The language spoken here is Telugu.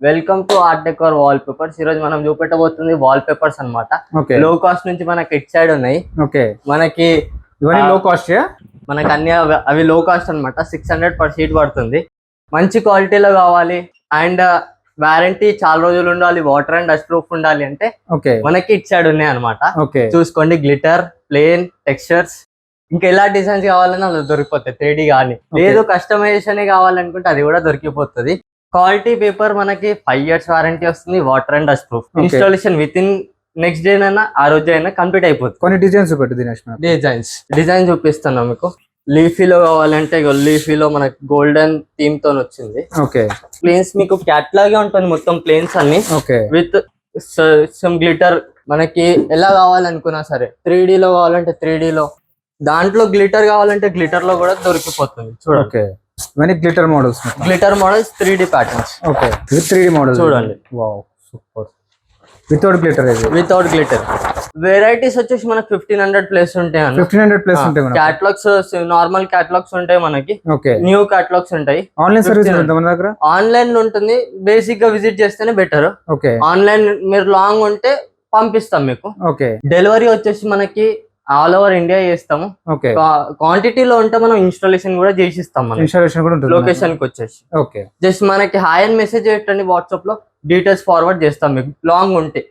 Welcome to art decor wall papers. ఈ రోజు మనం చూపెట్టబోతుంది వాల్ పేపర్స్ అన్నమాట. లో కాస్ట్ నుంచి మనకి ఇట్ సైడ్ ఉన్నాయి. మనకి ఇవన్నీ లో కాస్ట్. మనకి అన్ని అవి లో కాస్ట్ అన్నమాట. 600 పర్ షీట్ పడుతుంది. మంచి క్వాలిటీలో కావాలి అండ్ వారంటీ చాలా రోజులు ఉండాలి, వాటర్ అండ్ డస్ట్ ప్రూఫ్ ఉండాలి అంటే మనకి ఇట్ సైడ్ ఉన్నాయి అనమాట. చూసుకోండి, గ్లిటర్, ప్లేన్, టెక్స్చర్స్, ఇంకా ఎలా డిజైన్స్ కావాలన్నా అది దొరికిపోతాయి. 3D కానీ లేదు కస్టమైజేషన్ కావాలనుకుంటే అది కూడా దొరికిపోతుంది. క్వాలిటీ పేపర్ మనకి 5 years వారంటీ వస్తుంది, water and dust proof. Installation with in next day అయినా ఆ రోజు అయినా కంప్లీట్ అయిపోతుంది. కొన్ని డిజైన్స్ డిజైన్ చూపిస్తున్నాం మీకు. లీఫీలో కావాలంటే లీఫీలో మనకి గోల్డెన్ థీమ్ తో వచ్చింది. ప్లేన్స్ మీకు క్యాట్లాగే ఉంటుంది మొత్తం ప్లేన్స్ అన్ని విత్ సమ్ గ్లిటర్. మనకి ఎలా కావాలనుకున్నా సరే 3D లో కావాలంటే 3D లో, దాంట్లో గ్లిటర్ కావాలంటే గ్లిటర్ లో కూడా దొరికిపోతుంది. చూడండి, ఇవన్నీ గ్లిటర్ మోడల్స్. 3D patterns. ఇది 3D మోడల్ చూడండి. Wow, super. Without glitter. Without glitter varieties వచ్చేసి మనకి 1500 ప్లేస్ ఉంటాయి. 1500 ప్లేస్ ఉంటాయి. క్యాటలాగ్స్, నార్మల్ క్యాటలాగ్స్ ఉంటాయి మనకి, న్యూ క్యాటలాగ్స్ ఉంటాయి. ఆన్లైన్ సర్వీస్ మన దగ్గర ఆన్లైన్ ఉంటుంది. బేసిక్ గా విజిట్ చేస్తేనే బెటర్. ఆన్లైన్ మీరు లాంగ్ ఉంటే పంపిస్తాం మీకు. డెలివరీ వచ్చేసి మనకి ఆల్ ఓవర్ ఇండియా చేస్తాము. క్వాంటిటీలో ఉంటే మనం ఇన్స్టాలేషన్ కూడా చేసిస్తాం. లొకేషన్ కి వచ్చేసి జస్ట్ మనకి హాయ్ అని మెసేజ్ పెట్టండి వాట్సాప్ లో, డీటెయిల్స్ ఫార్వర్డ్ చేస్తాం మీకు లాంగ్ ఉంటే.